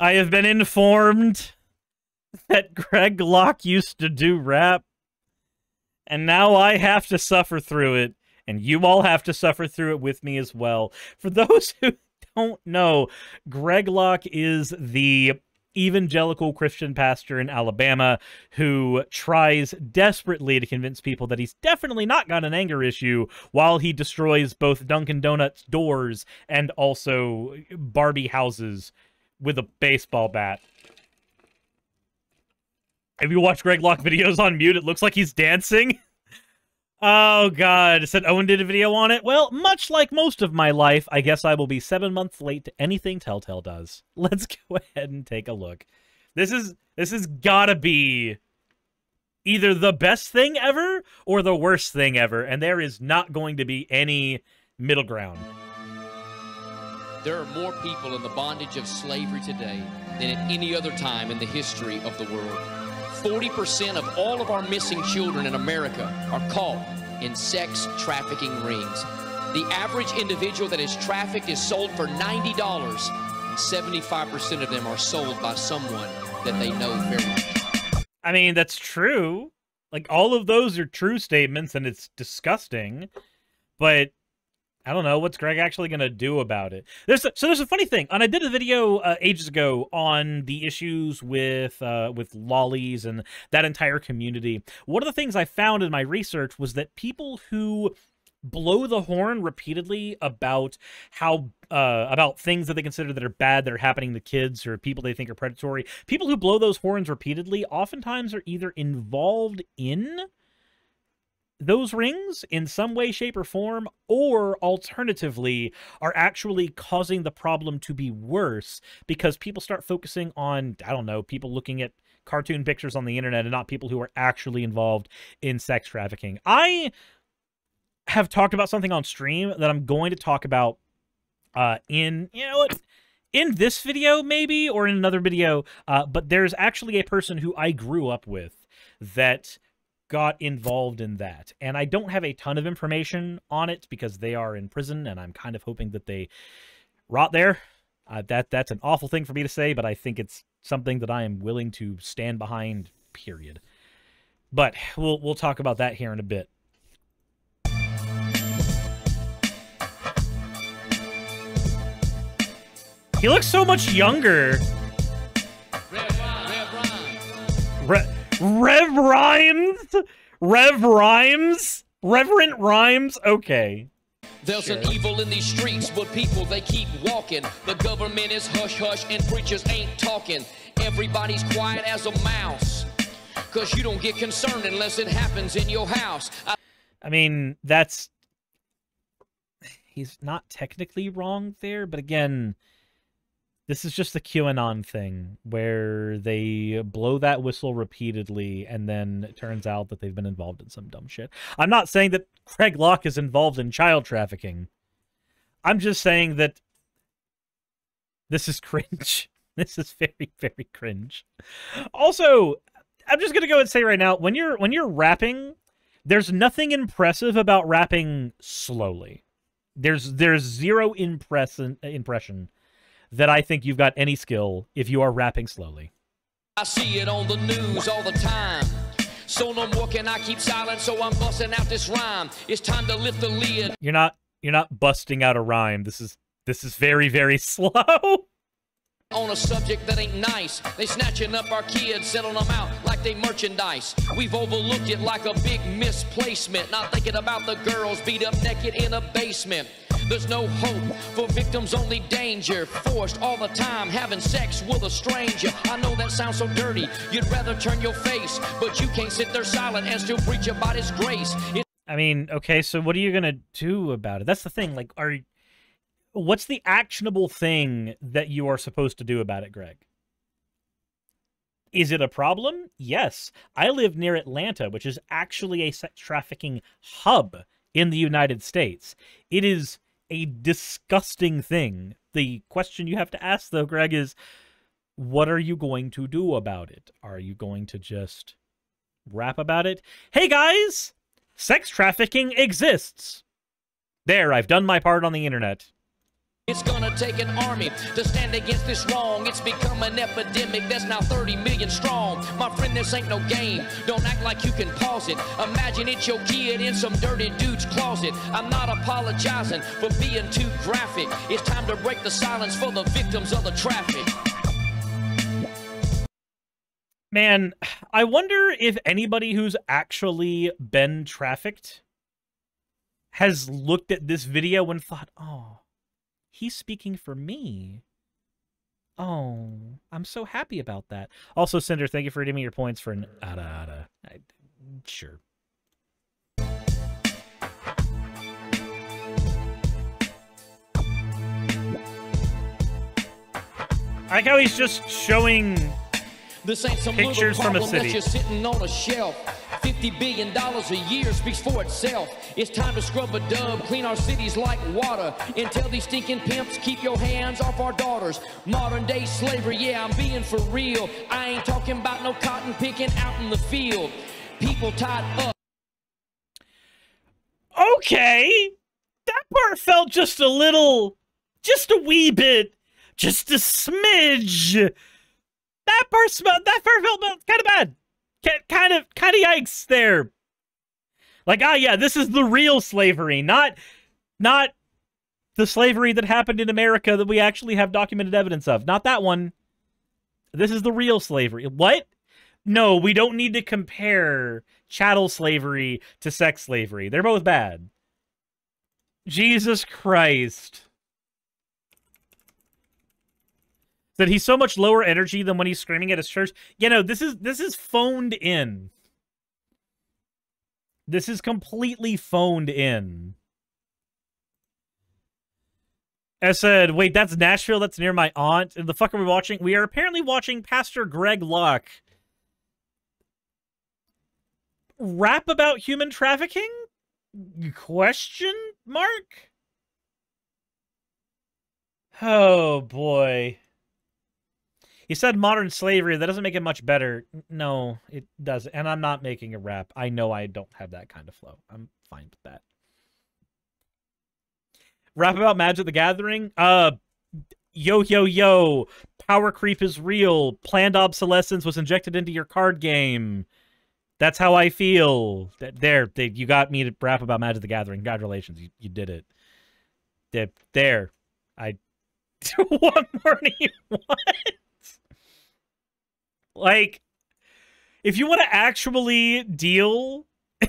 I have been informed that Greg Locke used to do rap, and now I have to suffer through it, and you all have to suffer through it with me as well. For those who don't know, Greg Locke is the evangelical Christian pastor in Alabama who tries desperately to convince people that he's definitely not got an anger issue while he destroys both Dunkin' Donuts doors and also Barbie houses with a baseball bat. If you watch Greg Locke videos on mute, it looks like he's dancing. Oh, God. Said Owen did a video on it. Well, much like most of my life, I guess I will be 7 months late to anything Telltale does. Let's go ahead and take a look. This is gotta be either the best thing ever or the worst thing ever, and there is not going to be any middle ground. There are more people in the bondage of slavery today than at any other time in the history of the world. 40% of all of our missing children in America are caught in sex trafficking rings. The average individual that is trafficked is sold for $90, and 75% of them are sold by someone that they know very well. I mean, that's true. Like, all of those are true statements, and it's disgusting, but I don't know, what's Greg actually going to do about it? There's a funny thing, and I did a video ages ago on the issues with lollies and that entire community. One of the things I found in my research was that people who blow the horn repeatedly about how about things that they consider that are bad that are happening to kids or people they think are predatory, people who blow those horns repeatedly oftentimes are either involved in those rings in some way, shape, or form, or alternatively are actually causing the problem to be worse because people start focusing on, I don't know, people looking at cartoon pictures on the internet and not people who are actually involved in sex trafficking. I have talked about something on stream that I'm going to talk about in this video maybe, or in another video, but there's actually a person who I grew up with that got involved in that, and I don't have a ton of information on it because they are in prison, and I'm kind of hoping that they rot there. That's an awful thing for me to say, but I think it's something that I am willing to stand behind, period. But we'll talk about that here in a bit. He looks so much younger. Rev Rhymes? Rev Rhymes? Reverend Rhymes? Okay. There's an evil in these streets, but people, they keep walking. The government is hush-hush and preachers ain't talking. Everybody's quiet as a mouse, because you don't get concerned unless it happens in your house. I mean, he's not technically wrong there, but again, this is just the QAnon thing, where they blow that whistle repeatedly, and then it turns out that they've been involved in some dumb shit. I'm not saying that Greg Locke is involved in child trafficking. I'm just saying that this is cringe. This is very, very cringe. Also, I'm just gonna go and say right now, when you're rapping, there's nothing impressive about rapping slowly. There's zero impression that I think you've got any skill if you are rapping slowly. I see it on the news all the time. So no more can I keep silent, so I'm busting out this rhyme. It's time to lift the lid. You're not busting out a rhyme. This is very, very slow. On a subject that ain't nice. They snatching up our kids, selling them out like they merchandise. We've overlooked it like a big misplacement. Not thinking about the girls beat up naked in a basement. There's no hope for victims, only danger. Forced all the time, having sex with a stranger. I know that sounds so dirty, you'd rather turn your face, but you can't sit there silent and still preach about his grace. I mean, okay, so what are you gonna do about it? That's the thing, like, what's the actionable thing that you are supposed to do about it, Greg? Is it a problem? Yes. I live near Atlanta, which is actually a sex trafficking hub in the United States. It is a disgusting thing. The question you have to ask, though, Greg, is what are you going to do about it? Are you going to just rap about it? Hey, guys! Sex trafficking exists! There, I've done my part on the internet. It's gonna take an army to stand against this wrong. It's become an epidemic that's now 30 million strong. My friend, this ain't no game. Don't act like you can pause it. Imagine it's your kid in some dirty dude's closet. I'm not apologizing for being too graphic. It's time to break the silence for the victims of the traffic. Man, I wonder if anybody who's actually been trafficked has looked at this video and thought, oh, he's speaking for me. Oh, I'm so happy about that. Also, Cinder, thank you for redeeming your points for an Ada. Sure. I like how he's just showing this ain't some pictures little from a problem city. that's just sitting on a shelf. $50 billion a year speaks for itself. It's time to scrub a dub, clean our cities like water, and tell these stinking pimps, keep your hands off our daughters. Modern day slavery, yeah, I'm being for real. I ain't talking about no cotton picking out in the field. People tied up. Okay, that part felt just a little, just a wee bit, just a smidge. That part felt kind of bad. Kind of yikes there. Like, yeah, this is the real slavery, not the slavery that happened in America that we actually have documented evidence of. Not that one. This is the real slavery. What? No, we don't need to compare chattel slavery to sex slavery. They're both bad. Jesus Christ. That he's so much lower energy than when he's screaming at his church. You know, this is phoned in. This is completely phoned in. I said, wait, that's Nashville? That's near my aunt? And the fuck are we watching? We are apparently watching Pastor Greg Locke rap about human trafficking? Question mark? Oh, boy. He said modern slavery. That doesn't make it much better. No, it doesn't. And I'm not making a rap. I know I don't have that kind of flow. I'm fine with that. Rap about Magic the Gathering? Yo. Power creep is real. Planned obsolescence was injected into your card game. That's how I feel. You got me to rap about Magic the Gathering. Congratulations. You did it. There. What more do you want? Like, if you want to actually deal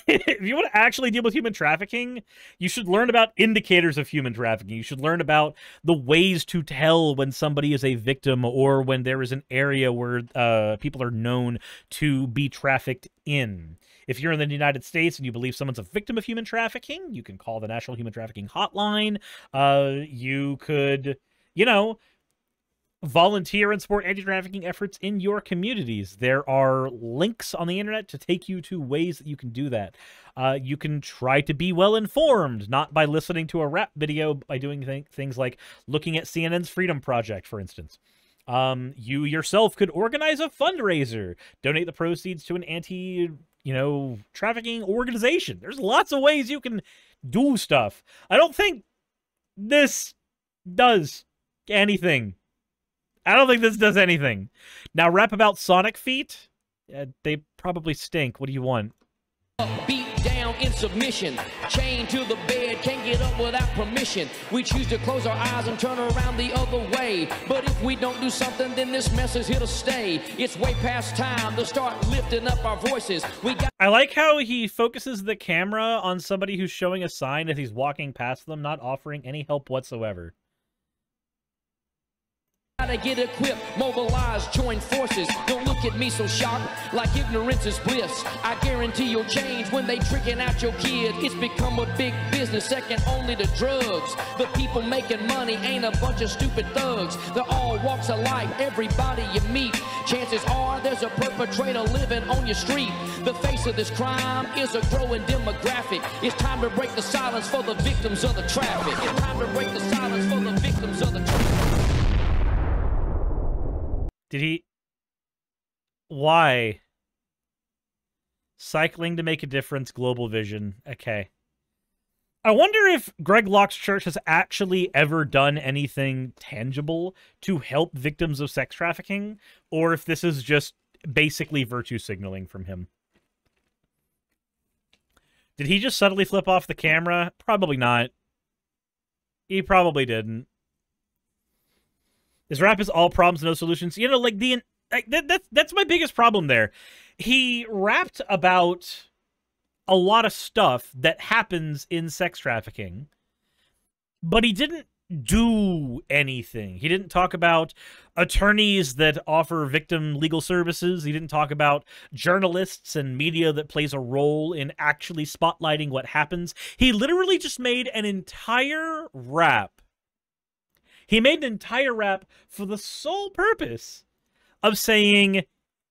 with human trafficking, you should learn about indicators of human trafficking. You should learn about the ways to tell when somebody is a victim or when there is an area where people are known to be trafficked in. If you're in the United States and you believe someone's a victim of human trafficking, you can call the National Human Trafficking Hotline. You could, volunteer and support anti-trafficking efforts in your communities. There are links on the internet to take you to ways that you can do that. You can try to be well-informed, not by listening to a rap video, by doing things like looking at CNN's Freedom Project, for instance. You yourself could organize a fundraiser, donate the proceeds to an trafficking organization. There's lots of ways you can do stuff. I don't think this does anything. I don't think this does anything. Now, rap about Sonic feet? They probably stink. What do you want? Beat down in submission, chained to the bed, can't get up without permission. We choose to close our eyes and turn around the other way. But if we don't do something, then this mess is here to stay. It's way past time to start lifting up our voices. I like how he focuses the camera on somebody who's showing a sign as he's walking past them, not offering any help whatsoever. Gotta get equipped, mobilize, join forces. Don't look at me so shocked, like ignorance is bliss. I guarantee you'll change when they tricking out your kids. It's become a big business, second only to drugs. The people making money ain't a bunch of stupid thugs. They're all walks of life, everybody you meet. Chances are there's a perpetrator living on your street. The face of this crime is a growing demographic. It's time to break the silence for the victims of the traffic. It's time to break the silence for the victims of the traffic. Did he... Why? Cycling to make a difference, global vision. Okay. I wonder if Greg Locke's church has actually ever done anything tangible to help victims of sex trafficking, or if this is just basically virtue signaling from him. Did he just suddenly flip off the camera? Probably not. He probably didn't. His rap is all problems, no solutions. You know, like that's my biggest problem there. He rapped about a lot of stuff that happens in sex trafficking, but he didn't do anything. He didn't talk about attorneys that offer victim legal services. He didn't talk about journalists and media that plays a role in actually spotlighting what happens. He literally just made an entire rap. He made an entire rap for the sole purpose of saying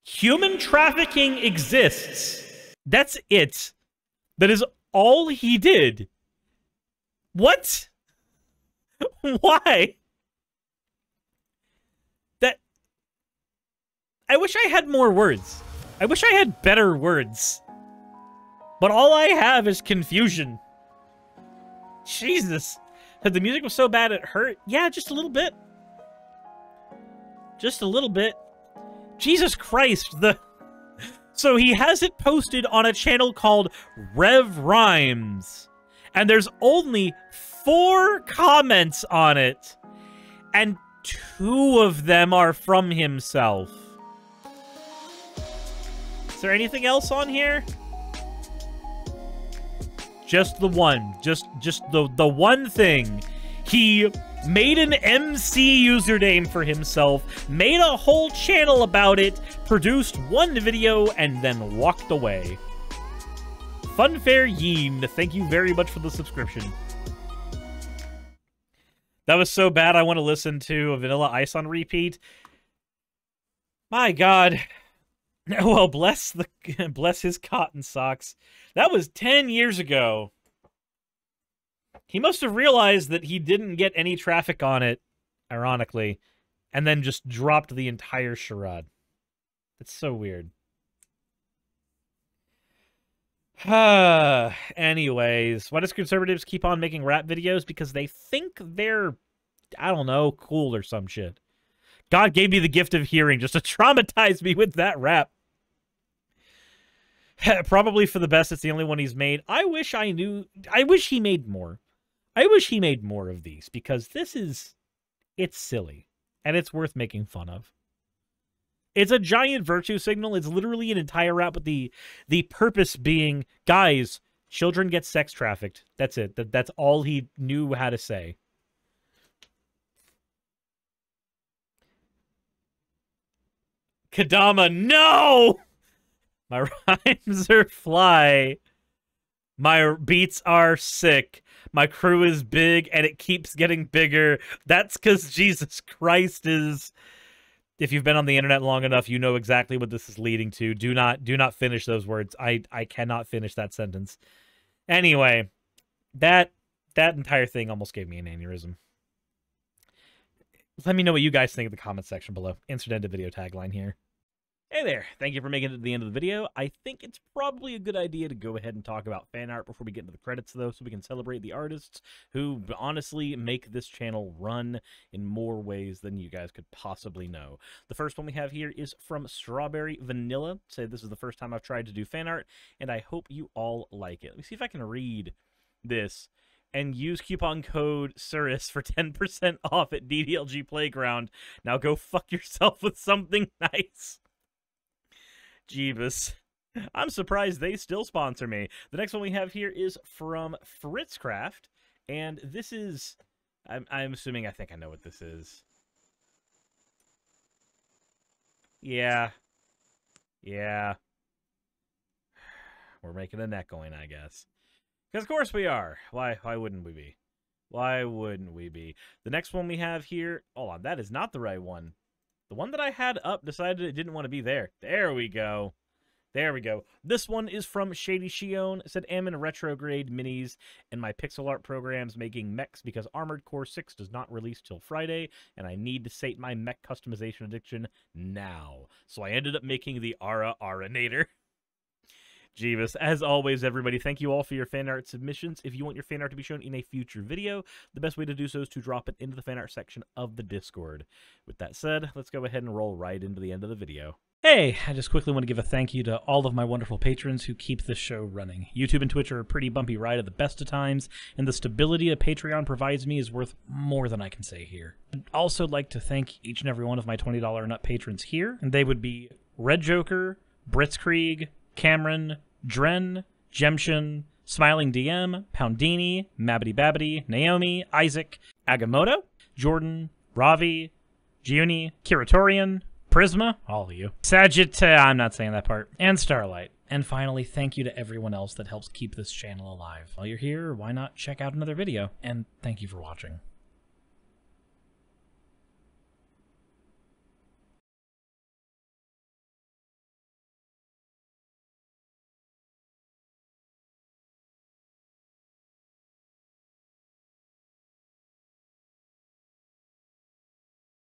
human trafficking exists. That's it. That is all he did. What? Why? That... I wish I had more words. I wish I had better words. But all I have is confusion. Jesus. The music was so bad it hurt. Yeah, just a little bit. Just a little bit. Jesus Christ, So he has it posted on a channel called Rev Rhymes. And there's only 4 comments on it. And 2 of them are from himself. Is there anything else on here? Just the one. Just the one thing. He made an MC username for himself, made a whole channel about it, produced one video, and then walked away. Funfair Yeen, thank you very much for the subscription. That was so bad I want to listen to a Vanilla Ice on repeat. My God. Well, bless his cotton socks. That was 10 years ago. He must have realized that he didn't get any traffic on it, ironically, and then just dropped the entire charade. It's so weird. Anyways, why does conservatives keep on making rap videos? Because they think they're, I don't know, cool or some shit. God gave me the gift of hearing just to traumatize me with that rap. Probably for the best. It's the only one he's made. I wish he made more. I wish he made more of these, because it's silly, and it's worth making fun of. It's a giant virtue signal. It's literally an entire rap with the purpose being, guys, children get sex trafficked. That's it. That's all he knew how to say. Kadama, no! My rhymes are fly. My beats are sick. My crew is big, and it keeps getting bigger. That's because Jesus Christ is... If you've been on the internet long enough, you know exactly what this is leading to. Do not finish those words. I cannot finish that sentence. Anyway, that entire thing almost gave me an aneurysm. Let me know what you guys think in the comment section below. Insert end of video tagline here. Hey there, thank you for making it to the end of the video. I think it's probably a good idea to go ahead and talk about fan art before we get into the credits, though, so we can celebrate the artists who honestly make this channel run in more ways than you guys could possibly know. The first one we have here is from Strawberry Vanilla. Say this is the first time I've tried to do fan art, and I hope you all like it. Let me see if I can read this. And use coupon code SURIS for 10% off at DDLG Playground. Now go fuck yourself with something nice. Jeebus. I'm surprised they still sponsor me. The next one we have here is from Fritzcraft, and this is... I'm assuming I think I know what this is. Yeah. Yeah. We're making a net going, I guess. Because of course we are. Why wouldn't we be? Why wouldn't we be? The next one we have here... Hold on, that is not the right one. The one that I had up decided it didn't want to be there. There we go. There we go. This one is from Shady Shion. It said, am in retrograde minis and my pixel art programs making mechs because Armored Core 6 does not release till Friday, and I need to sate my mech customization addiction now. So I ended up making the Ara Aranator. Jeebus. As always, everybody, thank you all for your fan art submissions. If you want your fan art to be shown in a future video, the best way to do so is to drop it into the fan art section of the Discord. With that said, let's go ahead and roll right into the end of the video. Hey, I just quickly want to give a thank you to all of my wonderful patrons who keep this show running. YouTube and Twitch are a pretty bumpy ride at the best of times, and the stability that Patreon provides me is worth more than I can say here. I'd also like to thank each and every one of my $20 and up patrons here, and they would be Red Joker, Britzkrieg, Cameron, Dren, Jemshin, Smiling DM, Poundini, Mabbity Babbity, Naomi, Isaac, Agamotto, Jordan, Ravi, Giuni, Kiratorian, Prisma, all of you, I'm not saying that part, and Starlight. And finally, thank you to everyone else that helps keep this channel alive. While you're here, why not check out another video? And thank you for watching.